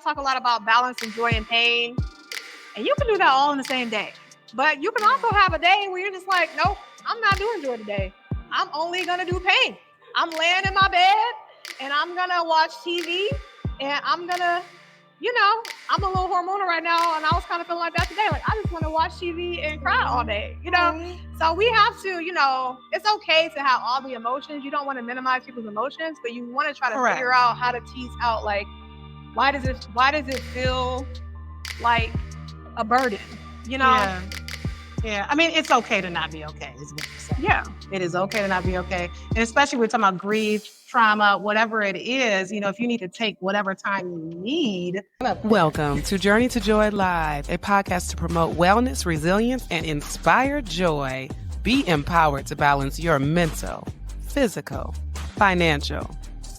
talk a lot about balance and joy and pain. And you can do that all in the same day. But you can also have a day where you're just like, nope, I'm not doing joy today. I'm only going to do pain. I'm laying in my bed and I'm going to watch TV and I'm going to, I'm a little hormonal right now and I was kind of feeling like that today. Like, I just want to watch TV and cry all day, So we have to, it's okay to have all the emotions. You don't want to minimize people's emotions, but you want to try to figure out how to tease out, like, why does it feel like a burden, Yeah. I mean, it's okay to not be okay, is what you're saying. Yeah. It is okay to not be okay. And especially we're talking about grief, trauma, whatever it is, if you need to take whatever time you need. Welcome to Journey to Joy Live, a podcast to promote wellness, resilience, and inspire joy. Be empowered to balance your mental, physical, financial,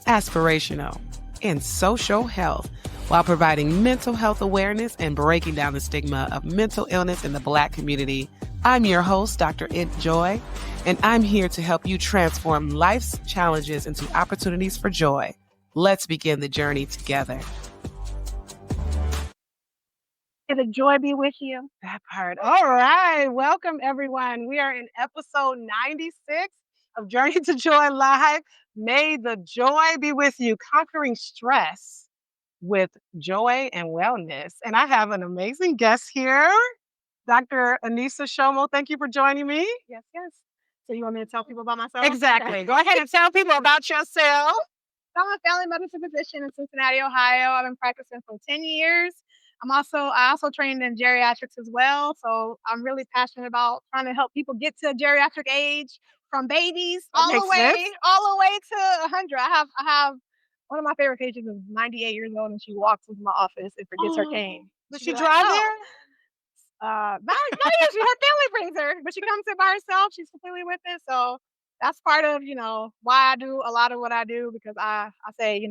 aspirational, and social health while providing mental health awareness and breaking down the stigma of mental illness in the Black community. I'm your host, Dr. NJoy, and I'm here to help you transform life's challenges into opportunities for joy. Let's begin the journey together. May the joy be with you. That part. All right. Welcome, everyone. We are in episode 96 of Journey to Joy Live. May the joy be with you, conquering stress with joy and wellness. And I have an amazing guest here, Dr. Anisa Shomo. Thank you for joining me. Yes. So you want me to tell people about myself? Exactly. Go ahead and tell people about yourself. I'm a family medicine physician in Cincinnati, Ohio. I've been practicing for 10 years. I also trained in geriatrics as well. So I'm really passionate about trying to help people get to geriatric age from babies all the way to 100. I have one of my favorite patients is 98 years old and she walks into my office and forgets her cane. Does she drive there? Not usually. Her family brings her, but she comes in by herself. She's completely with it. So that's part of, why I do a lot of what I do, because I say,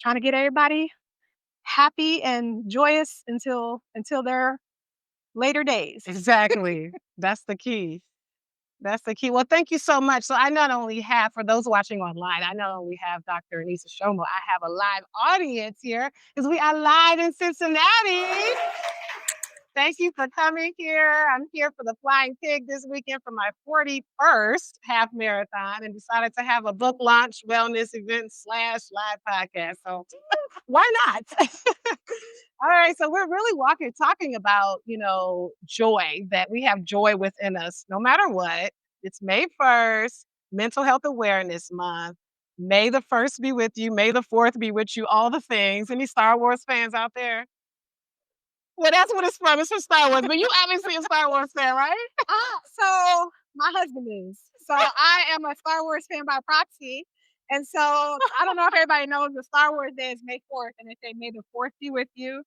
trying to get everybody happy and joyous until their later days. Exactly. That's the key. Well, thank you so much. So I not only have, for those watching online, I not only have Dr. Anisa Shomo, I have a live audience here because we are live in Cincinnati. Thank you for coming here. I'm here for the Flying Pig this weekend for my 41st half marathon and decided to have a book launch wellness event / live podcast. So why not? All right. So we're really talking about, joy, that we have joy within us no matter what. It's May 1st, Mental Health Awareness Month. May the 1st be with you. May the 4th be with you. All the things. Any Star Wars fans out there? Well, that's what it's from. It's from Star Wars. But you obviously a Star Wars fan, right? So my husband is. So I am a Star Wars fan by proxy. And so I don't know if everybody knows the Star Wars Day is May 4th. And they say, May the 4th be with you.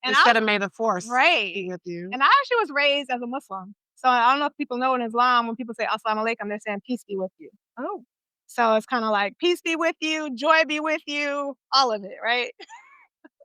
And instead of May the 4th be with you. And I actually was raised as a Muslim. So I don't know if people know in Islam, when people say Assalamu alaikum, they're saying peace be with you. Oh. So it's kind of like peace be with you, joy be with you, all of it, right?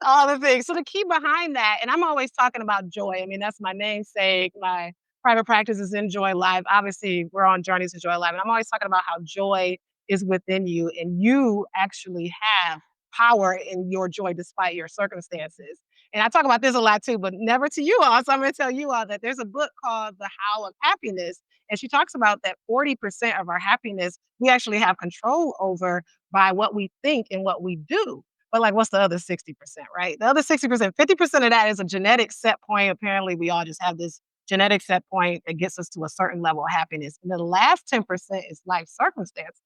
All the things. So the key behind that, and I'm always talking about joy. I mean, that's my namesake. My private practice is NJoy Live. Obviously, we're on Journeys to Joy Live. And I'm always talking about how joy is within you and you actually have power in your joy despite your circumstances. And I talk about this a lot too, but never to you all. So I'm going to tell you all that there's a book called The How of Happiness. And she talks about that 40% of our happiness, we actually have control over by what we think and what we do. But like, what's the other 60%, right? The other 60%, 50% of that is a genetic set point. Apparently, we all just have this genetic set point that gets us to a certain level of happiness. And the last 10% is life circumstances.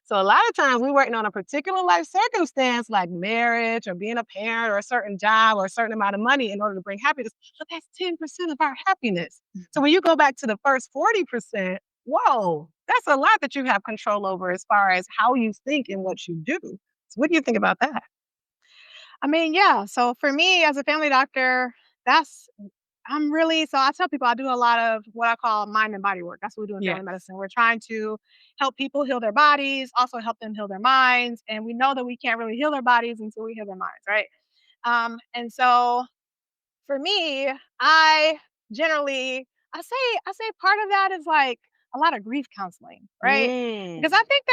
So a lot of times we're working on a particular life circumstance like marriage or being a parent or a certain job or a certain amount of money in order to bring happiness. But that's 10% of our happiness. So when you go back to the first 40%, whoa, that's a lot that you have control over as far as how you think and what you do. So what do you think about that? I mean, yeah. So for me as a family doctor, I tell people I do a lot of what I call mind and body work. That's what we do in family medicine. We're trying to help people heal their bodies, also help them heal their minds. And we know that we can't really heal their bodies until we heal their minds, right? And so for me, I say part of that is like a lot of grief counseling, right? Because I think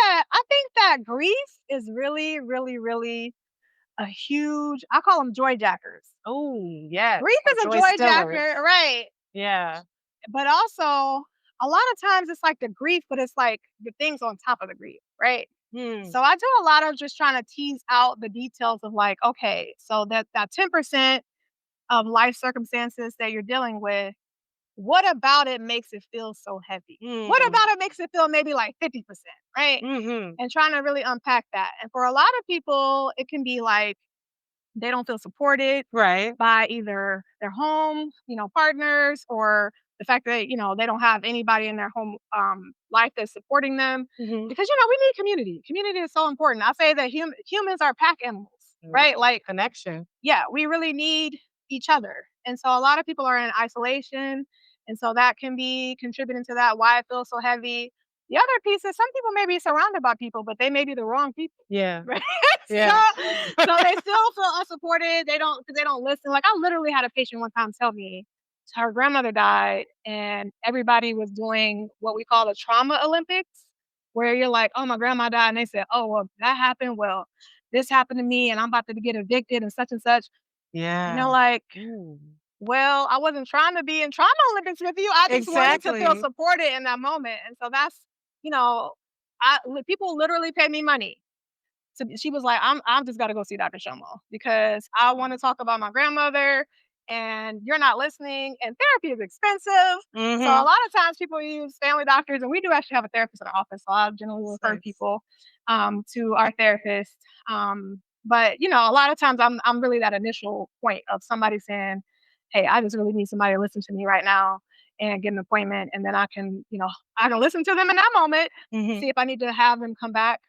that grief is really, really, really a huge, I call them joy jackers. Oh, yes. Grief Or is a joy joy stealers. jacker, right? Yeah. But also, a lot of times it's like the grief, but it's like the things on top of the grief, right? Hmm. So I do a lot of just trying to tease out the details of like, okay, so that 10% of life circumstances that you're dealing with, what about it makes it feel so heavy? What about it makes it feel maybe like 50%, right? Mm-hmm. And trying to really unpack that. And for a lot of people, it can be like they don't feel supported Right. by either their home, partners, or the fact that, they don't have anybody in their home life that's supporting them. Mm-hmm. Because, we need community. Community is so important. I say that humans are pack animals, right? Like, Connection. yeah, we really need each other. And so a lot of people are in isolation. And so that can be contributing to that, why it feels so heavy. The other piece is some people may be surrounded by people, but they may be the wrong people. Yeah. Right? Yeah. So they still feel unsupported. Because they don't listen. Like I literally had a patient one time tell me her grandmother died and everybody was doing what we call the trauma Olympics, where you're like, oh, my grandma died. And they said, oh, well, that happened. Well, this happened to me and I'm about to get evicted and such and such. Yeah. And they're like, Ooh. well, I wasn't trying to be in trauma Olympics with you. I just wanted to feel Exactly. supported in that moment. And so that's, people literally pay me money. So she was like, I'm just got to go see Dr. Shomo because I want to talk about my grandmother and you're not listening and therapy is expensive. So a lot of times people use family doctors and we do actually have a therapist in our office. So I generally refer people to our therapist. But a lot of times I'm really that initial point of somebody saying, hey, I just really need somebody to listen to me right now and get an appointment. And then I can listen to them in that moment, see if I need to have them come back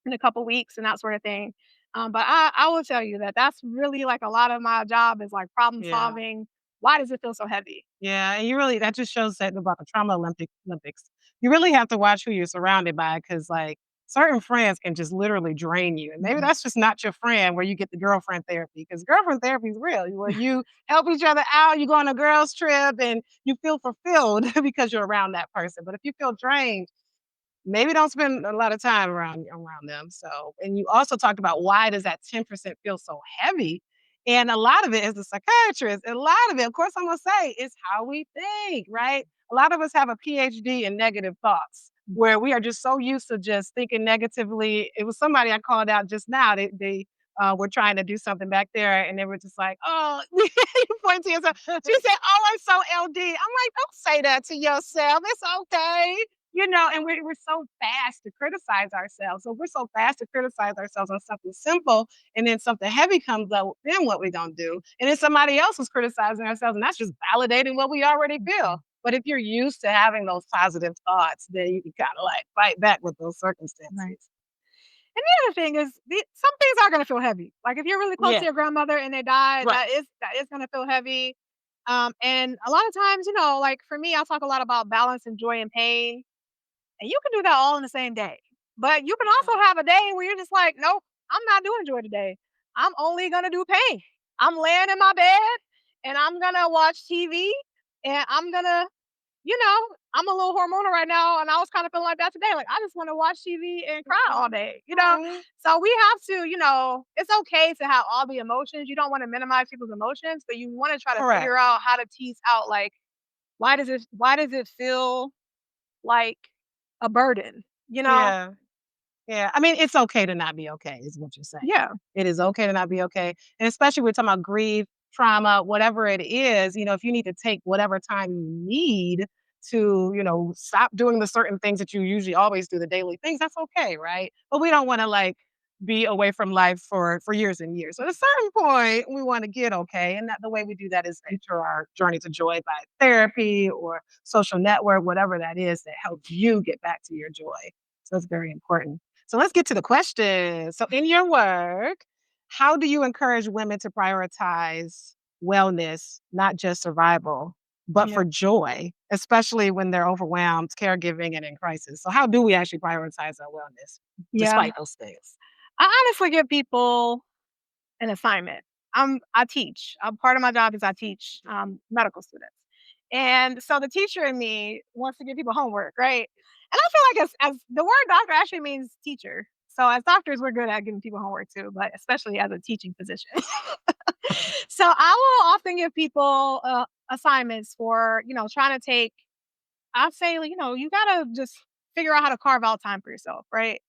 in a couple weeks and that sort of thing. But I will tell you that that's really like a lot of my job is like problem solving. Why does it feel so heavy? Yeah, and that just shows that about the trauma Olympics. You really have to watch who you're surrounded by because like certain friends can just literally drain you. And maybe that's just not your friend where you get the girlfriend therapy because girlfriend therapy is real. Where you help each other out, you go on a girls trip and you feel fulfilled because you're around that person. But if you feel drained, maybe don't spend a lot of time around them. So, and you also talked about why does that 10% feel so heavy? And a lot of it is the psychiatrist. And a lot of it, of course, I'm gonna say, is how we think, right? A lot of us have a PhD in negative thoughts, where we are just so used to just thinking negatively. It was somebody I called out just now. They were trying to do something back there, and they were just like, "Oh," you point to yourself. She said, "Oh, I'm so LD." I'm like, "Don't say that to yourself. It's okay." And we're so fast to criticize ourselves. So we're so fast to criticize ourselves on something simple, and then something heavy comes up, then what we gonna do? And then somebody else is criticizing ourselves, and that's just validating what we already feel. But if you're used to having those positive thoughts, then you can kind of like fight back with those circumstances. Right. And the other thing is, some things are going to feel heavy. Like if you're really close to your grandmother and they die, Right. that is going to feel heavy. And a lot of times, like for me, I talk a lot about balance and joy and pain. And you can do that all in the same day. But you can also have a day where you're just like, nope, I'm not doing joy today. I'm only going to do pain. I'm laying in my bed and I'm going to watch TV and I'm going to, I'm a little hormonal right now. And I was kind of feeling like that today. Like, I just want to watch TV and cry all day. So we have to, it's okay to have all the emotions. You don't want to minimize people's emotions, but you want to try to figure out how to tease out, like, why does it feel like a burden, Yeah. Yeah. I mean, it's okay to not be okay, is what you're saying. Yeah. It is okay to not be okay. And especially we're talking about grief, trauma, whatever it is, if you need to take whatever time you need to, stop doing the certain things that you usually always do, the daily things, that's okay, right? But we don't want to like be away from life for years and years. So at a certain point, we want to get okay. And that the way we do that is enter our journey to joy by therapy or social network, whatever that is that helps you get back to your joy. So it's very important. So let's get to the question. So in your work, how do you encourage women to prioritize wellness, not just survival, but for joy, especially when they're overwhelmed, caregiving, and in crisis? So how do we actually prioritize our wellness despite those things? I honestly give people an assignment. I teach. Part of my job is I teach medical students. And so the teacher in me wants to give people homework, right? And I feel like as the word doctor actually means teacher. So as doctors, we're good at giving people homework too, but especially as a teaching physician. So I will often give people assignments for, trying to take, I say, you got to just figure out how to carve out time for yourself, right?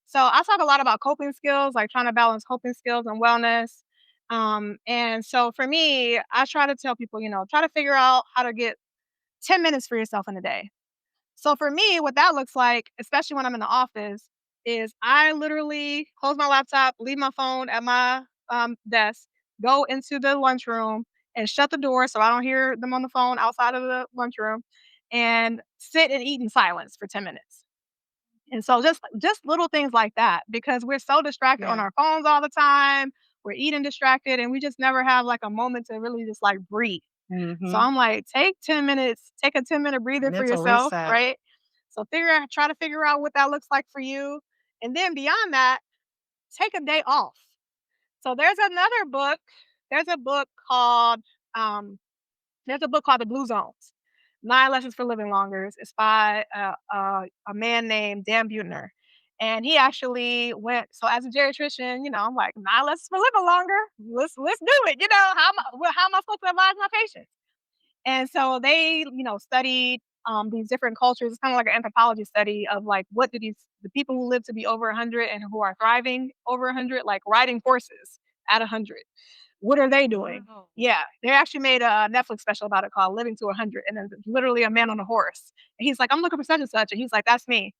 So I talk a lot about coping skills, like trying to balance coping skills and wellness. And so for me, I try to tell people, try to figure out how to get 10 minutes for yourself in a day. So for me, what that looks like, especially when I'm in the office, is I literally close my laptop, leave my phone at my desk, go into the lunchroom and shut the door so I don't hear them on the phone outside of the lunchroom and sit and eat in silence for 10 minutes. And so just little things like that because we're so distracted on Yeah. our phones all the time. We're eating distracted and we just never have like a moment to really just like breathe. So Mm-hmm. I'm like, take 10 minutes, take a 10-minute breather for Mental yourself, reset. right? So try to figure out what that looks like for you. And then beyond that, take a day off. So there's a book called um The Blue Zones. 9 Lessons for Living Longer. It's by a man named Dan Buettner. And he actually went, so as a geriatrician, I'm like, 9 lessons for living longer. Let's do it. How am I supposed to advise my patients? And so they, studied these different cultures. It's kind of like an anthropology study of like what do the people who live to be over 100 and who are thriving over 100, like riding horses at 100. What are they doing? Wow. Yeah, they actually made a Netflix special about it called Living to 100, and then literally a man on a horse. And he's like, I'm looking for such and such, and he's like, that's me.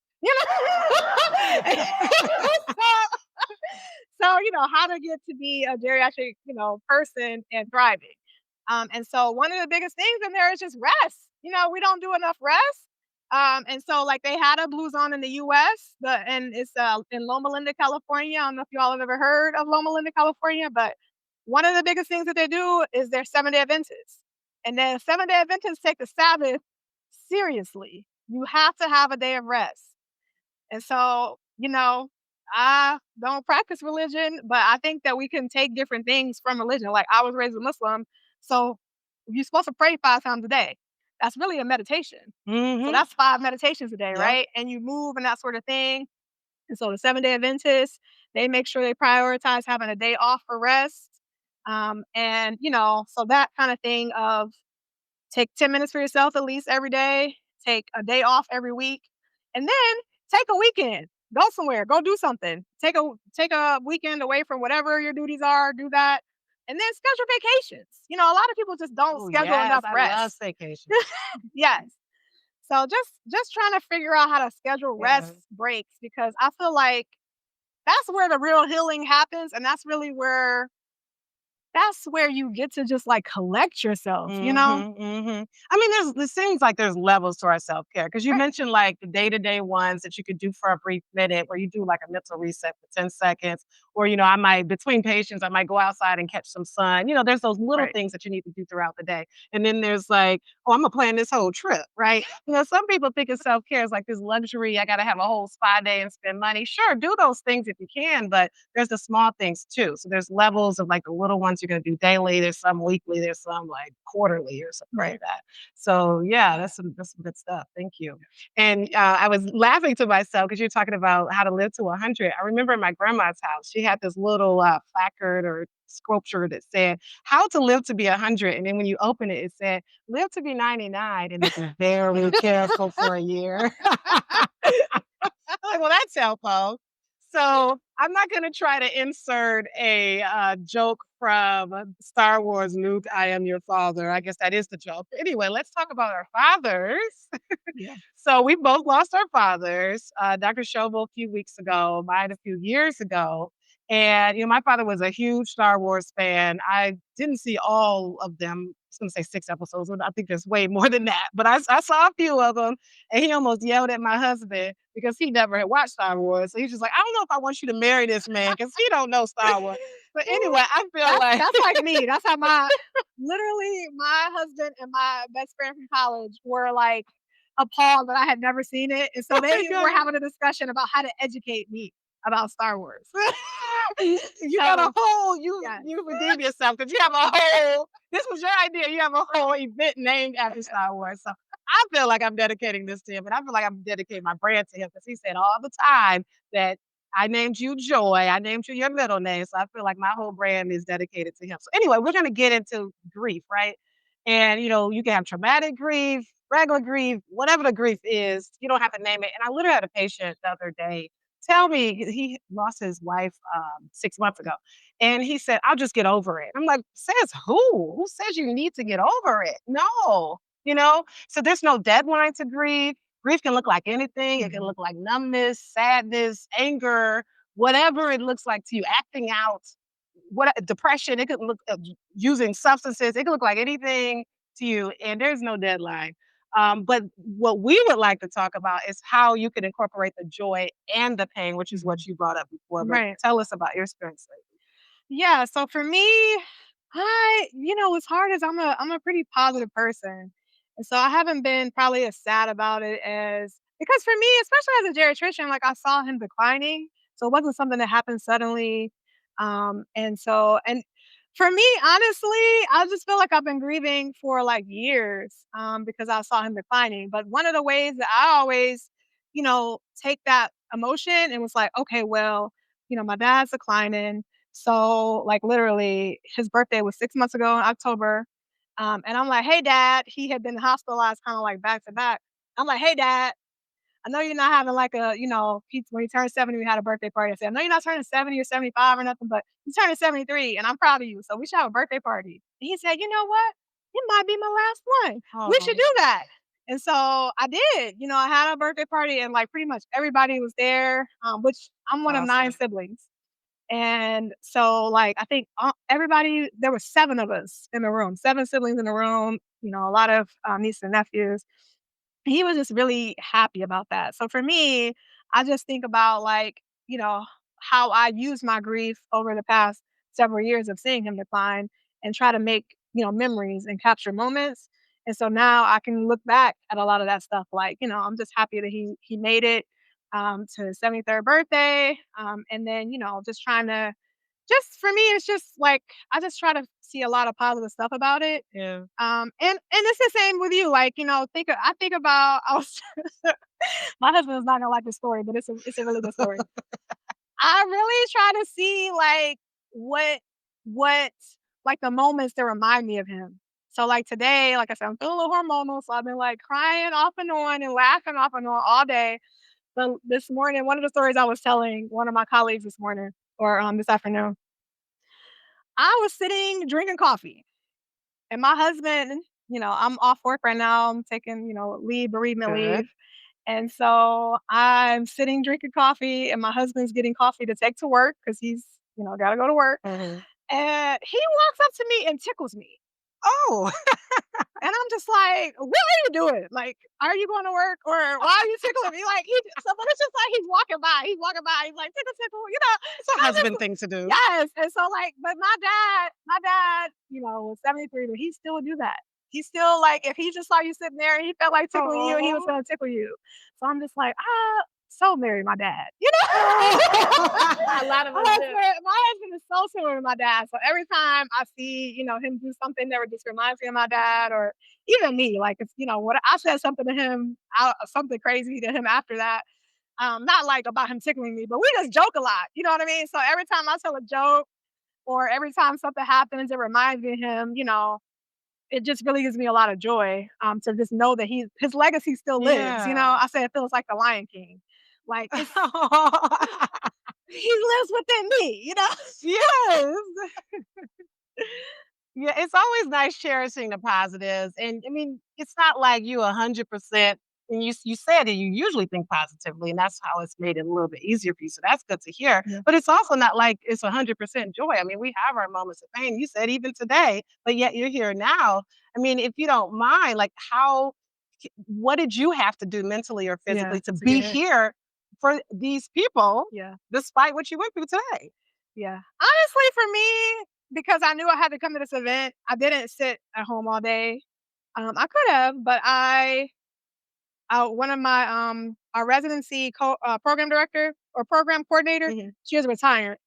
so, how to get to be a geriatric, person and thriving. And so one of the biggest things in there is just rest. We don't do enough rest. And so like they had a blue zone in the US, and it's in Loma Linda, California. I don't know if y'all have ever heard of Loma Linda, California, but one of the biggest things that they do is their 7-day Adventists. And then 7-day Adventists take the Sabbath seriously. You have to have a day of rest. And so, I don't practice religion, but I think that we can take different things from religion. Like I was raised a Muslim, so you're supposed to pray 5 times a day. That's really a meditation. Mm-hmm. So that's 5 meditations a day, Yep. right? And you move and that sort of thing. And so the 7-day Adventists, they make sure they prioritize having a day off for rest. And so that kind of thing of take 10 minutes for yourself at least every day, take a day off every week, and then take a weekend. Go somewhere, go do something. Take a weekend away from whatever your duties are, do that. And then schedule vacations. A lot of people just don't schedule enough I rest. love vacation. Yes. So just trying to figure out how to schedule rest breaks because I feel like that's where the real healing happens, and that's where you get to just like collect yourself, Mm-hmm. I mean, it seems like there's levels to our self-care because you mentioned like the day-to-day ones that you could do for a brief minute where you do like a mental reset for 10 seconds. Or, I might, between patients, I might go outside and catch some sun. There's those little things that you need to do throughout the day. And then there's like, oh, I'm going to plan this whole trip, right? Some people think of self-care as like this luxury. I got to have a whole spa day and spend money. Sure, do those things if you can, but there's the small things too. So there's levels of like the little ones you're going to do daily. There's some weekly. There's some like quarterly or something like that. So yeah, that's some good stuff. Thank you. And I was laughing to myself because you're talking about how to live to 100. I remember in my grandma's house, she had this little placard or sculpture that said how to live to be 100. And then when you open it, it said live to be 99 and be very careful for a year. Like, well, that's helpful. So I'm not going to try to insert a joke from Star Wars, Luke, I am your father. I guess that is the joke. Anyway, let's talk about our fathers. Yeah. So we both lost our fathers. Dr. Shomo a few weeks ago, mine a few years ago. And, my father was a huge Star Wars fan. I didn't see all of them. I was going to say 6 episodes, but I think there's way more than that. But I saw a few of them, and he almost yelled at my husband because he never had watched Star Wars. So he's just like, I don't know if I want you to marry this man because he don't know Star Wars. But anyway, I feel that's like me. That's how literally my husband and my best friend from college were like appalled that I had never seen it. And so they were having a discussion about how to educate me about Star Wars. You got a whole, you redeem yourself because you have a whole, this was your idea. You have a whole event named after Star Wars. So I feel like I'm dedicating this to him, and I feel like I'm dedicating my brand to him because he said all the time that I named you Joy. I named you your middle name. So I feel like my whole brand is dedicated to him. So anyway, we're going to get into grief, right? And, you can have traumatic grief, regular grief, whatever the grief is, you don't have to name it. And I literally had a patient the other day tell me he lost his wife 6 months ago. And he said, I'll just get over it. I'm like, says who? Who says you need to get over it? No, so there's no deadline to grief. Grief can look like anything. It can look like numbness, sadness, anger, whatever it looks like to you, acting out, what depression. It could look using substances. It could look like anything to you, and there's no deadline. But what we would like to talk about is how you can incorporate the joy and the pain, which is what you brought up before. But Right. tell us about your experience lately. Yeah. So for me, what's hard is I'm a pretty positive person. And so I haven't been probably as sad about it as because for me, especially as a geriatrician, like I saw him declining. So it wasn't something that happened suddenly. And for me, honestly, I just feel like I've been grieving for like years because I saw him declining. But one of the ways that I always, take that emotion and was like, okay, well, my dad's declining. So, like, literally, his birthday was 6 months ago in October. And I'm like, "Hey, dad." He had been hospitalized kinda, like, back to back. I'm like, "Hey, dad, I know you're not having, like, when he turned 70, we had a birthday party. I said, 'I know you're not turning 70 or 75 or nothing, but you're turning 73, and I'm proud of you, so we should have a birthday party.'" And he said, "You know what? It might be my last one. We should Oh, do that." And so I did. I had a birthday party, and, like, pretty much everybody was there, which I'm one of 9 awesome. siblings. And so, like, I think everybody, there were 7 of us in the room, 7 siblings in the room, a lot of nieces and nephews. He was just really happy about that. So for me, I just think about like, how I used my grief over the past several years of seeing him decline and try to make, memories and capture moments. And so now I can look back at a lot of that stuff like, I'm just happy that he made it to his 73rd birthday. And then, just trying to just for me, it's just like I just try to see a lot of positive stuff about it. Yeah. And it's the same with you. Like, I think about I was my husband is not gonna like the story, but it's a really good story. I really try to see like what like the moments that remind me of him. So like today, like I said, I'm feeling a little hormonal, so I've been like crying off and on and laughing off and on all day. But this morning, one of the stories I was telling one of my colleagues this morning or this afternoon, I was sitting drinking coffee, and my husband, I'm off work right now. I'm taking, leave, bereavement Good. leave. And so I'm sitting drinking coffee, and my husband's getting coffee to take to work because he's, got to go to work. Mhm. And he walks up to me and tickles me. Oh, And I'm just like, "What are you doing? Like, are you going to work or why are you tickling me?" Like, but it's just like he's walking by. He's like, "Tickle, tickle," it's a I was husband just thing to do. yes. And so, like, but my dad, was 73, but he still would do that. He still like if he just saw you sitting there and he felt like tickling you, he was Oh. gonna tickle you. So I'm just like, so marry my dad. A lot of My us do. husband is so similar to my dad. So every time I see, him do something that just reminds me of my dad, or even me, like if what I said something to him, something crazy to him after that. Not like about him tickling me, but we just joke a lot. You know what I mean? So every time I tell a joke or every time something happens, it reminds me of him, it just really gives me a lot of joy to just know that his legacy still lives. Yeah. I say it feels like the Lion King. Like he lives within me. Yes. Yeah, it's always nice cherishing the positives, and I mean, it's not like you 100%, and you said that you usually think positively, and that's how it's made it a little bit easier for you, so that's good to hear, Yeah. but it's also not like it's 100% joy. I mean, we have our moments of pain, you said even today, but yet you're here now. I mean, if you don't mind, like, what did you have to do mentally or Yeah, physically to to be get it. here for these people Yeah. despite what you went through today? Yeah. Honestly, for me, because I knew I had to come to this event, I didn't sit at home all day. I could have, but one of my our residency program director or program coordinator, Mhm, she was retiring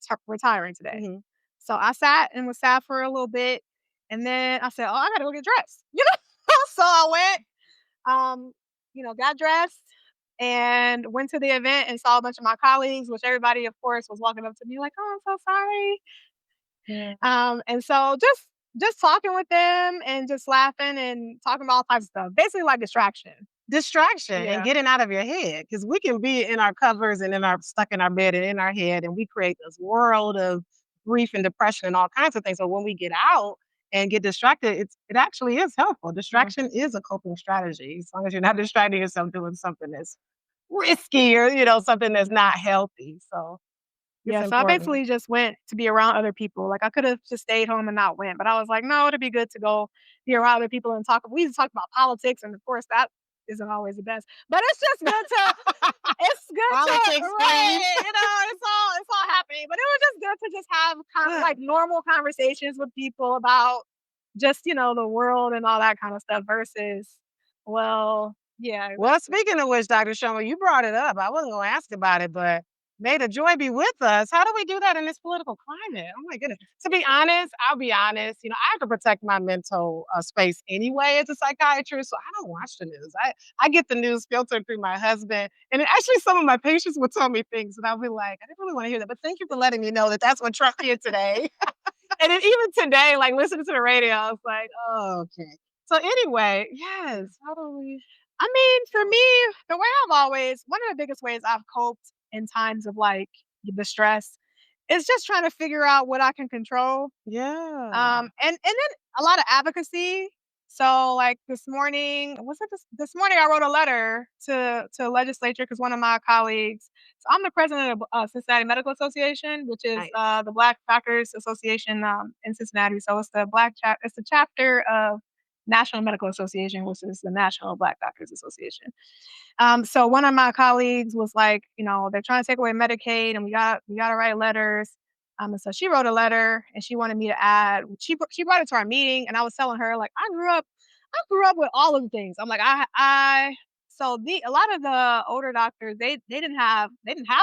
today. mhm. So I sat and was sad for a little bit, and then I said, "Oh, I gotta go get dressed." So I went, got dressed, and went to the event and saw a bunch of my colleagues, which everybody, of course, was walking up to me like, "Oh, I'm so sorry." Yeah. And so just talking with them and just laughing and talking about all types of stuff, basically like distraction. Distraction and Yeah. getting out of your head, because we can be in our covers and stuck in our bed and in our head, and we create this world of grief and depression and all kinds of things. So when we get out and get distracted, it actually is helpful. Distraction is a coping strategy, as long as you're not distracting yourself doing something that's risky or something that's not healthy. So it's Yeah, so I important. basically just went to be around other people. Like I could have just stayed home and not went, but I was like, no, it'd be good to go be around other people and talk. We used to talk about politics, and of course that isn't always the best. But it's just good to it's good Politics to things. right, it's all happening. But it was just good to just have like normal conversations with people about just, the world and all that kind of stuff versus well, yeah. Well, speaking of which, Dr. Shomo, you brought it up. I wasn't going to ask about it, but may the joy be with us. How do we do that in this political climate? Oh my goodness. To be honest, I'll be honest. I have to protect my mental space anyway as a psychiatrist, so I don't watch the news. I get the news filtered through my husband, and actually some of my patients would tell me things, and I'll be like, I didn't really want to hear that, but thank you for letting me know that that's what Trump did today. And then even today, like listening to the radio, I was like, oh, okay. So anyway, yes. How do we? I mean, for me, the way one of the biggest ways I've coped in times of like the stress is just trying to figure out what I can control. Yeah. And then a lot of advocacy. So like this morning, was it this morning? I wrote a letter to legislature because one of my colleagues. So I'm the president of Cincinnati Medical Association, which is Nice. the Black Doctors Association in Cincinnati. So it's it's the chapter of National Medical Association, which is the National Black Doctors Association. So one of my colleagues was like, they're trying to take away Medicaid, and we got to write letters. And so she wrote a letter, and she wanted me to add. She brought it to our meeting, and I was telling her like I grew up with all of the things. I'm like so a lot of the older doctors they didn't have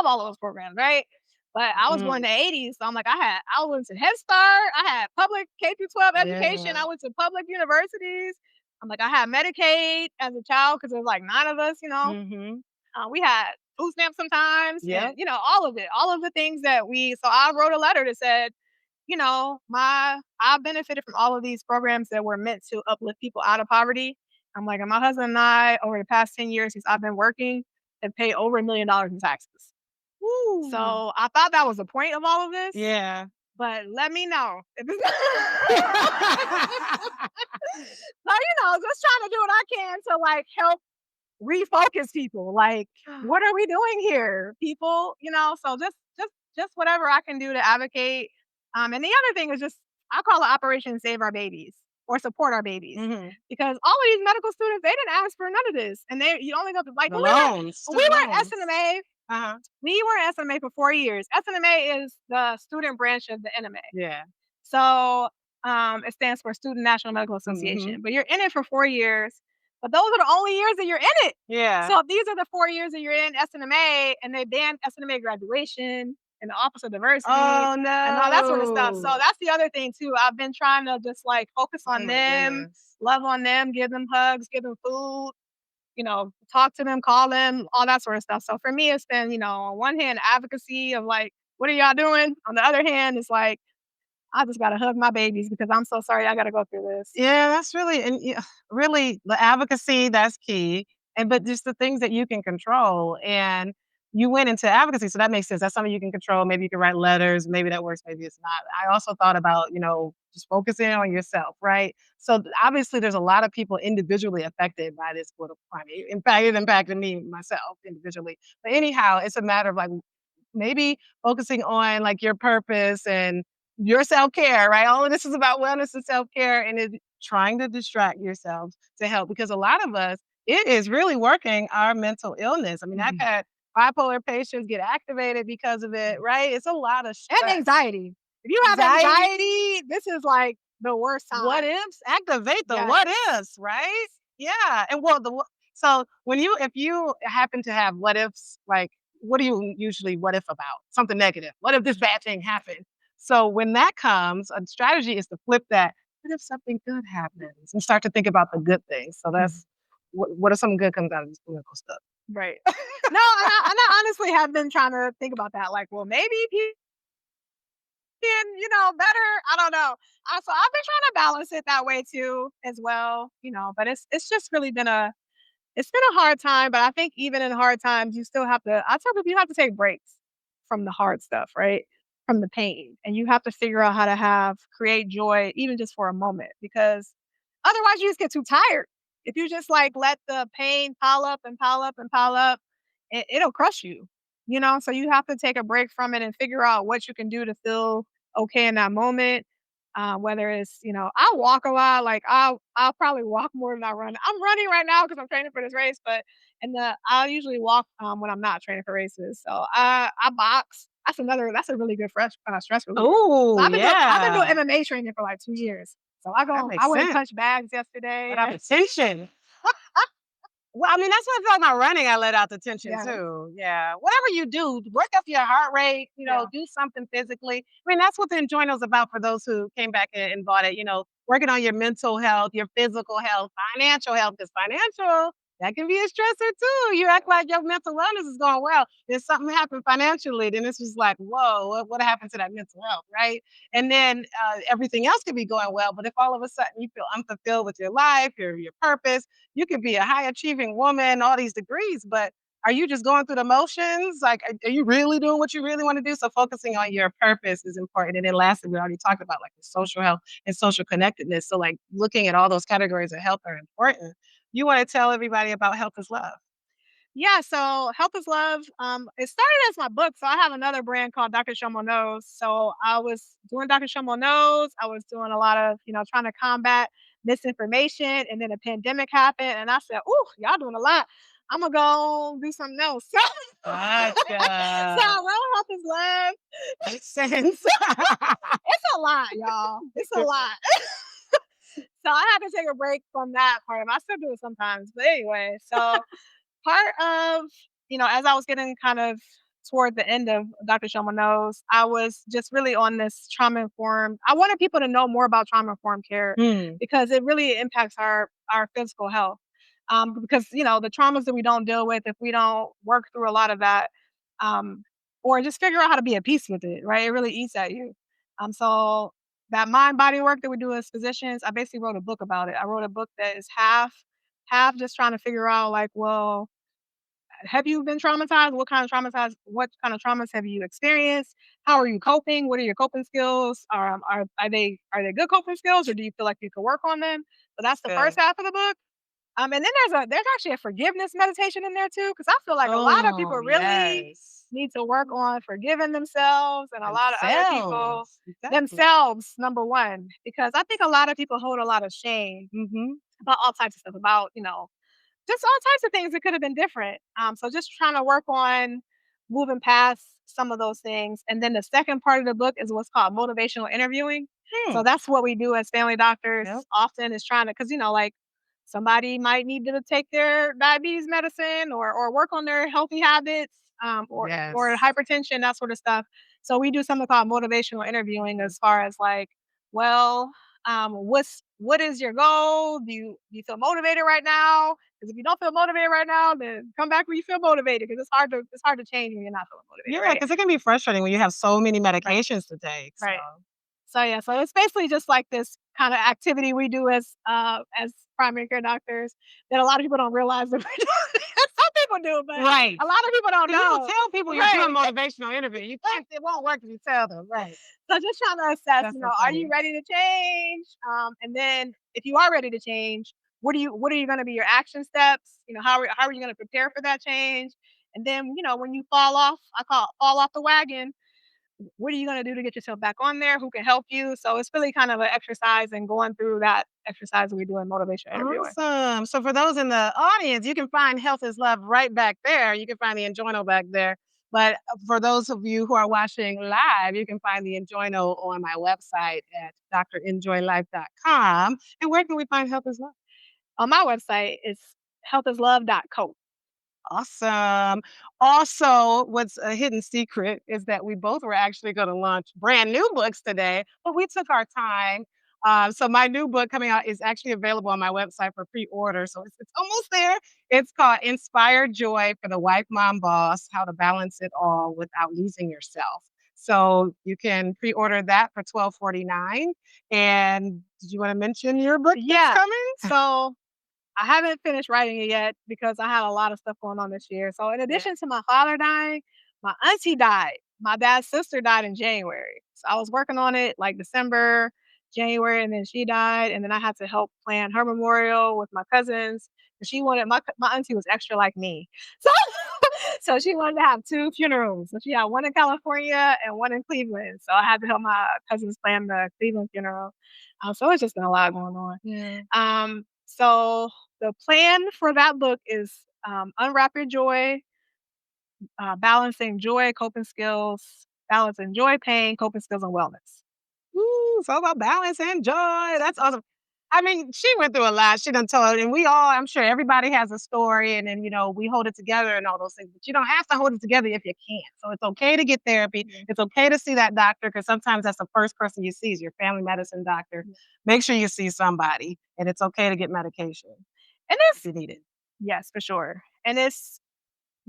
all of those programs, right? But I was born in the 80s, so I'm like I went to Head Start, I had public K through 12 education, Yeah. I went to public universities. I'm like I had Medicaid as a child because there was like 9 of us, Mm-hmm. we had food stamps sometimes, Yep. and all of it, all of the things that So I wrote a letter that said, I benefited from all of these programs that were meant to uplift people out of poverty. I'm like, and my husband and I, over the past 10 years since I've been working, have paid over $1 million in taxes. Woo. So I thought that was the point of all of this. Yeah. But let me know. So, just trying to do what I can to like help refocus people. Like, what are we doing here, people? So just whatever I can do to advocate. And the other thing is just I call it Operation Save Our Babies or Support Our Babies, because all of these medical students they didn't ask for none of this, and you only got to like we were at SNMA. We were at SNMA for 4 years. SNMA is the student branch of the NMA. Yeah. So it stands for Student National Medical Association. But you're in it for 4 years. But those are the only years that you're in it. Yeah. So these are the 4 years that you're in SNMA, and they banned SNMA graduation and the Office of Diversity. Oh no. And all that sort of stuff. So that's the other thing too. I've been trying to just like focus on them, love on them, give them hugs, give them food, talk to them, call them, all that sort of stuff. So for me, it's been, on one hand, advocacy of like, what are y'all doing? On the other hand, it's like, I just got to hug my babies because I'm so sorry I got to go through this. Yeah, that's really the advocacy, that's key. But just the things that you can control. And you went into advocacy, so that makes sense. That's something you can control. Maybe you can write letters. Maybe that works. Maybe it's not. I also thought about, just focusing on yourself, right? So obviously there's a lot of people individually affected by this political climate. In fact, it impacted me, myself, individually. But anyhow, it's a matter of like maybe focusing on like your purpose and your self-care, right? All of this is about wellness and self-care, and trying to distract yourself to help, because a lot of us, it is really working our mental illness. I mean, I've had bipolar patients get activated because of it, right? It's a lot of stress. And anxiety. If you have anxiety, this is like the worst time. What ifs? Activate the what ifs, right? Yeah. And so if you happen to have what ifs, like what do you usually what if about? Something negative. What if this bad thing happened? So when that comes, a strategy is to flip that. What if something good happens? And start to think about the good things. So that's what if something good comes out of this political stuff? Right. No, and I honestly have been trying to think about that. Like, well, maybe people can, better. I don't know. So I've been trying to balance it that way too, as well. But it's just really been a hard time. But I think even in hard times, you still have to. I tell people you have to take breaks from the hard stuff, right? From the pain, and you have to figure out how to create joy, even just for a moment, because otherwise you just get too tired. If you just like let the pain pile up and pile up and pile up, it'll crush you. So you have to take a break from it and figure out what you can do to feel okay in that moment. Whether it's, I walk a lot, like I'll probably walk more than I run. I'm running right now because I'm training for this race, but I'll usually walk when I'm not training for races. So I box. That's a really good fresh stress reliever. So Oh, I've been doing yeah. MMA training for like 2 years. So That I makes went and sense. punched bags yesterday. Let out the tension. Well, I mean, that's what I feel like my running, I let out the tension Yeah. too. Yeah. Whatever you do, work up your heart rate, Yeah. do something physically. I mean, that's what the NJoyNAL is about for those who came back and bought it, working on your mental health, your physical health, financial health, because financial, that can be a stressor too. You act like your mental wellness is going well. Then something happened financially, then it's just like, whoa, what happened to that mental health, right? And then everything else could be going well. But if all of a sudden you feel unfulfilled with your life, your purpose, you could be a high achieving woman, all these degrees, but are you just going through the motions? Like, are you really doing what you really want to do? So focusing on your purpose is important. And then lastly, we already talked about like the social health and social connectedness. So like looking at all those categories of health are important. You want to tell everybody about Health is Love. Yeah, so Health is Love. It started as my book, so I have another brand called Dr. Shomo Knows. So I was doing Dr. Shomo Knows. I was doing a lot of, trying to combat misinformation, and then a pandemic happened, and I said, "Ooh, y'all doing a lot. I'm gonna go do something else." So Gotcha. Health is Love. Makes sense. It's a lot, y'all. It's a lot. So I had to take a break from that part. I still do it sometimes, but anyway. So part of, as I was getting kind of toward the end of Dr. Shoma Knows, I was just really on this trauma informed. I wanted people to know more about trauma informed care Hmm. because it really impacts our physical health. Because the traumas that we don't deal with, if we don't work through a lot of that, um, or just figure out how to be at peace with it, right? It really eats at you. So that mind body work that we do as physicians, I basically wrote a book about it. I wrote a book that is half just trying to figure out like, well, have you been traumatized? What kind of traumas have you experienced? How are you coping? What are your coping skills? Are they good coping skills, or do you feel like you could work on them? So that's the Good. first half of the book. And then there's actually a forgiveness meditation in there too, because I feel like a lot of people Oh, really yes. need to work on forgiving themselves and a lot of other people Themselves. Exactly. themselves, number one, because I think a lot of people hold a lot of shame Mm-hmm. about all types of stuff, about just all types of things that could have been different. So just trying to work on moving past some of those things. And then the second part of the book is what's called motivational interviewing. Hmm. So that's what we do as family doctors Yep. often, is trying to, because like somebody might need to take their diabetes medicine, or work on their healthy habits, or Yes. hypertension, that sort of stuff. So we do something called motivational interviewing, as far as like, well, what is your goal? Do you feel motivated right now? Because if you don't feel motivated right now, then come back when you feel motivated, because it's hard to change when you're not feeling motivated, Yeah, right? because it can be frustrating when you have so many Right. medications to take. So Right. So yeah, so it's basically just like this kind of activity we do as primary care doctors that a lot of people don't realize that we're doing. Some people do, but right. a lot of people don't You don't know. tell people you're Right. doing motivational interview. You can't. It won't work if you tell them. Right. So just trying to assess, That's so are you funny. ready to change? And then if you are ready to change, what are you going to be your action steps? How are you going to prepare for that change? And then, when you fall off, I call it fall off the wagon, what are you going to do to get yourself back on there? Who can help you? So it's really kind of an exercise, and going through that exercise we do in motivational interviewing. Awesome. So for those in the audience, you can find Health is Love right back there. You can find the NJoyNAL back there. But for those of you who are watching live, you can find the NJoyNAL on my website at drenjoylife.com. And where can we find Health is Love? On my website, it's healthislove.co. Awesome. Also, what's a hidden secret is that we both were actually going to launch brand new books today, but we took our time So my new book coming out is actually available on my website for pre-order. So it's almost there. It's called Inspire Joy for the Wife, Mom, Boss: How to Balance It All Without Losing Yourself. So you can pre-order that for $12.49. And did you want to mention your book that's coming? So I haven't finished writing it yet because I had a lot of stuff going on this year. So in addition to my father dying, my auntie died. My dad's sister died in January. So I was working on it like December, January, and then she died. And then I had to help plan her memorial with my cousins. And she wanted my auntie was extra like me. So so she wanted to have 2 funerals. So she had one in California and one in Cleveland. So I had to help my cousins plan the Cleveland funeral. So it's just been a lot going on. Yeah. So the plan for that book is Unwrap Your Joy, Balancing Joy, Coping Skills, Balancing Joy, Pain, Coping Skills, and Wellness. Ooh, it's all about balance and joy. That's awesome. I mean, she went through a lot. She done told, and we all, I'm sure everybody has a story, and then, we hold it together and all those things, but you don't have to hold it together if you can't. So it's okay to get therapy. It's okay to see that doctor, because sometimes that's the first person you see is your family medicine doctor. Make sure you see somebody, and it's okay to get medication. And if you need it. Yes, for sure. And it's,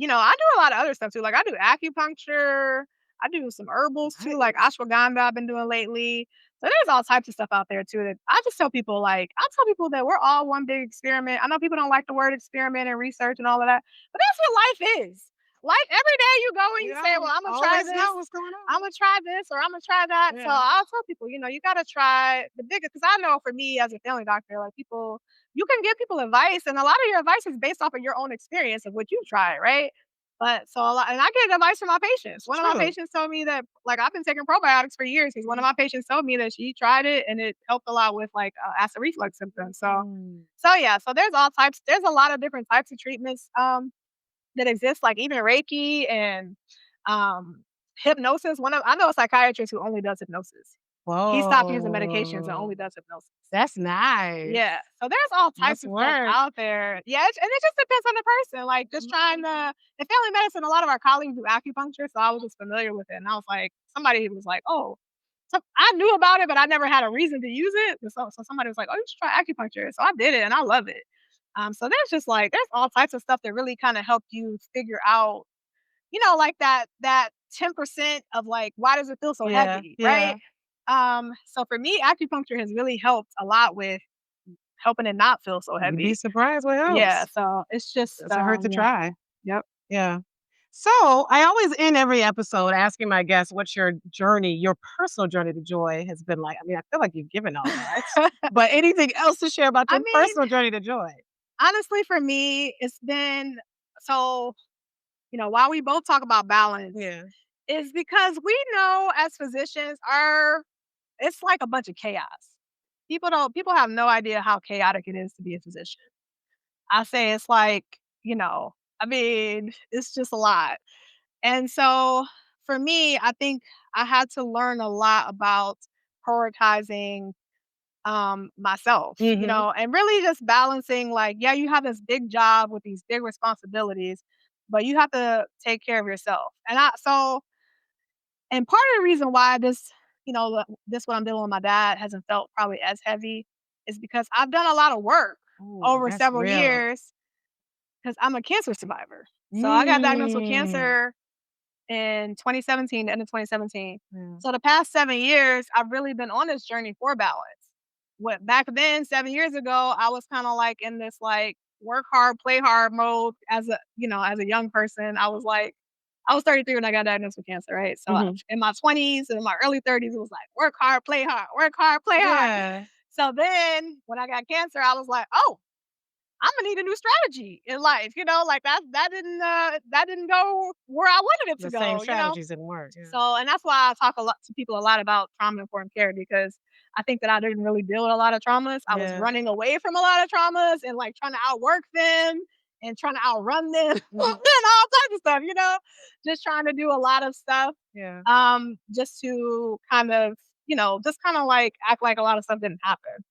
I do a lot of other stuff too. Like I do acupuncture, I do some herbals too, like ashwagandha I've been doing lately. So there's all types of stuff out there too that I just tell people, I tell people that we're all one big experiment. I know people don't like the word experiment and research and all of that, but that's what life is. Life, every day you go and you say, well, I'm gonna try this. What's going on. I'm gonna try this or I'm gonna try that. So I'll tell people, you gotta try the biggest, because I know for me as a family doctor, like people, you can give people advice, and a lot of your advice is based off of your own experience of what you tried, right? But so a lot, and I get advice from my patients. One of my patients told me that, I've been taking probiotics for years, because one of my patients told me that she tried it and it helped a lot with acid reflux symptoms. So yeah, so there's all types. There's a lot of different types of treatments that exist, like even Reiki and hypnosis. I know a psychiatrist who only does hypnosis. Whoa. He stopped using medications and only does hypnosis. That's nice. Yeah. So there's all types of stuff out there. Yeah. And it just depends on the person. Like just trying to, in family medicine, a lot of our colleagues do acupuncture. So I was just familiar with it. And I was like, somebody was like, oh, so I knew about it, but I never had a reason to use it. So somebody was like, oh, you should try acupuncture. So I did it and I love it. So there's just there's all types of stuff that really kind of help you figure out, like that 10% of why does it feel so heavy, right? So for me, acupuncture has really helped a lot with helping it not feel so heavy. You'd be surprised what helps. Yeah, so it's just doesn't hurt to try. Yep. Yeah. So I always end every episode asking my guests what's your journey, your personal journey to joy has been like. I mean, I feel like you've given all that, but anything else to share about your personal journey to joy? Honestly, for me, it's been while we both talk about balance, is because we know as physicians it's like a bunch of chaos. People have no idea how chaotic it is to be a physician. I say it's it's just a lot. And so for me, I think I had to learn a lot about prioritizing myself, and really just balancing you have this big job with these big responsibilities, but you have to take care of yourself. And part of the reason why this what I'm dealing with my dad hasn't felt probably as heavy is because I've done a lot of work over several years, because I'm a cancer survivor. So I got diagnosed with cancer in 2017, the end of 2017. So the past 7 years, I've really been on this journey for balance. Back then, 7 years ago, I was kind of in this work hard, play hard mode as a young person. I was 33 when I got diagnosed with cancer, right? So in my 20s and in my early 30s, it was work hard, play hard, work hard, play hard. So then when I got cancer, I was like, oh, I'm gonna need a new strategy in life, that didn't go where I wanted it to go. The same strategies didn't work. Yeah. So, and that's why I talk to people a lot about trauma-informed care, because I think that I didn't really deal with a lot of traumas. I was running away from a lot of traumas and trying to outwork them and trying to outrun them and all types of stuff, just trying to do a lot of stuff. Just to kind of, act like a lot of stuff didn't happen.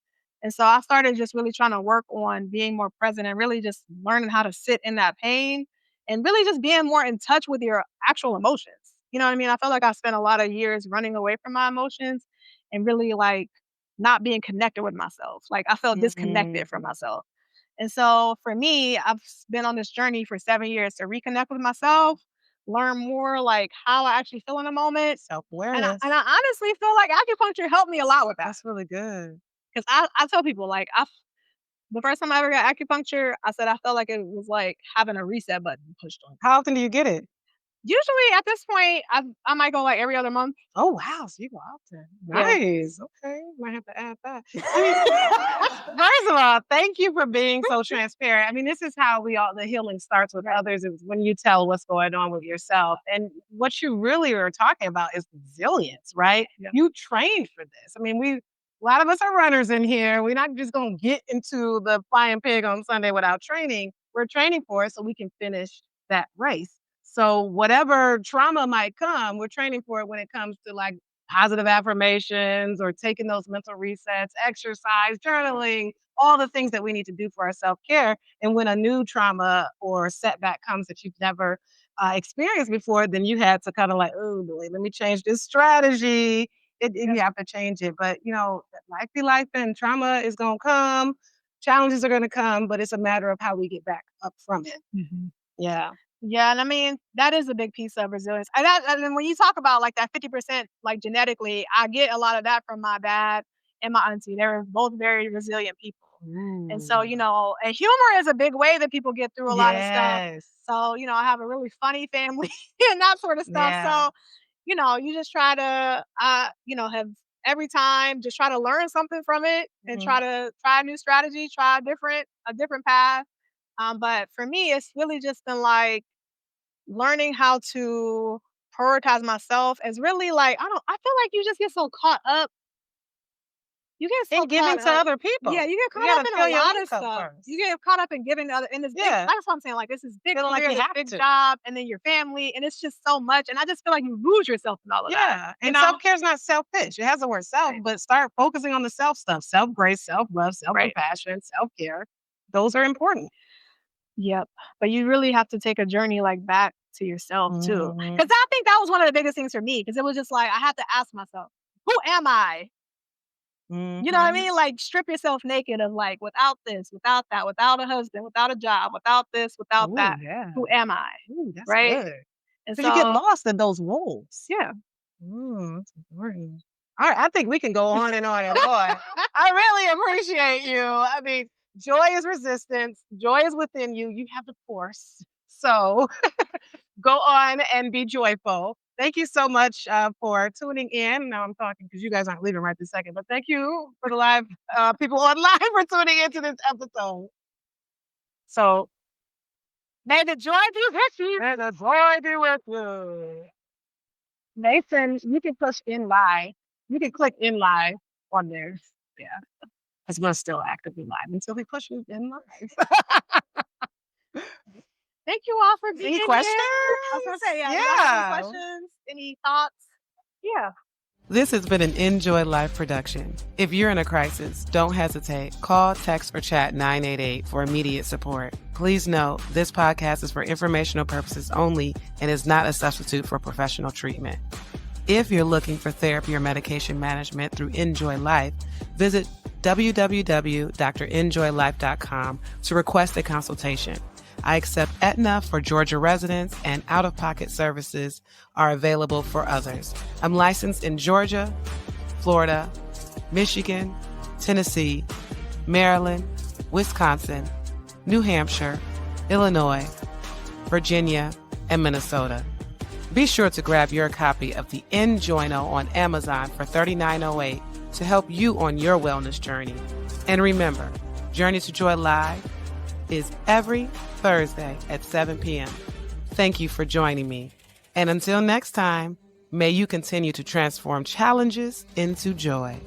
And so I started just really trying to work on being more present and really just learning how to sit in that pain and really just being more in touch with your actual emotions. You know what I mean? I felt like I spent a lot of years running away from my emotions and really not being connected with myself. Like I felt disconnected from myself. And so for me, I've been on this journey for 7 years to reconnect with myself, learn more like how I actually feel in a moment. And Self-awareness. I honestly feel like acupuncture helped me a lot with that. That's really good. Because I tell people, like, the first time I ever got acupuncture, I said I felt like it was like having a reset button pushed on. How often do you get it? Usually at this point, I might go like every other month. Oh, wow. So you go often. Yeah. Nice. Okay. Might have to add that. I mean, first of all, thank you for being so transparent. I mean, this is how the healing starts with others, is when you tell what's going on with yourself. And what you really are talking about is resilience, right? Yeah. You trained for this. I mean, a lot of us are runners in here. We're not just going to get into the flying pig on Sunday without training. We're training for it so we can finish that race. So whatever trauma might come, we're training for it when it comes to like positive affirmations or taking those mental resets, exercise, journaling, all the things that we need to do for our self-care. And when a new trauma or setback comes that you've never experienced before, then you had to kind of like, oh boy, let me change this strategy. You have to change it. But, life be life, and trauma is going to come. Challenges are going to come, but it's a matter of how we get back up from it. Mm-hmm. Yeah. Yeah, and I mean, that is a big piece of resilience. And then when you talk about like that 50%, like genetically, I get a lot of that from my dad and my auntie. They're both very resilient people. And so, and humor is a big way that people get through a lot of stuff. So, I have a really funny family and that sort of stuff. Yeah. So, you just try to, have every time just try to learn something from it and try a new strategy, try a different path. But for me, it's really just been like learning how to prioritize myself as really like, I feel like you just get so caught up. You get so and giving to other people. Yeah, you get caught up in a lot of stuff. First. You get caught up in giving to other, and this big, that's what I'm saying. Like this is big career, like this big job, and then your family, and it's just so much. And I just feel like you lose yourself in all of that. Yeah, and self-care is not selfish. It has the word self, but start focusing on the self stuff: self-grace, self-love, self-compassion, self-care. Those are important. Yep, but you really have to take a journey like back to yourself too, because I think that was one of the biggest things for me. Because it was just like I had to ask myself, who am I? You know what I mean? Like strip yourself naked of like, without this, without that, without a husband, without a job, without this, without that. Yeah. Who am I? That's right? Good. And so you get lost in those roles. Yeah. That's important. All right, I think we can go on and on and on. I really appreciate you. I mean, joy is resistance. Joy is within you. You have the force. So go on and be joyful. Thank you so much for tuning in. Now I'm talking because you guys aren't leaving right this second, but thank you for the live people online for tuning into this episode. So, may the joy be with you. May the joy be with you. Nathan, you can push in live. You can click in live on there. Yeah. Because we're still actively live until we push you in live. Thank you all for being here. Any questions? I was going to say, yeah. Any questions? Any thoughts? Yeah. This has been an NJoy Live production. If you're in a crisis, don't hesitate. Call, text, or chat 988 for immediate support. Please note, this podcast is for informational purposes only and is not a substitute for professional treatment. If you're looking for therapy or medication management through NJoy Life, visit www.drnjoylife.com to request a consultation. I accept Aetna for Georgia residents, and out-of-pocket services are available for others. I'm licensed in Georgia, Florida, Michigan, Tennessee, Maryland, Wisconsin, New Hampshire, Illinois, Virginia, and Minnesota. Be sure to grab your copy of the NJoyNAL on Amazon for $39.08 to help you on your wellness journey. And remember, Journey to Joy Live is every Thursday at 7 p.m. Thank you for joining me. And until next time, may you continue to transform challenges into joy.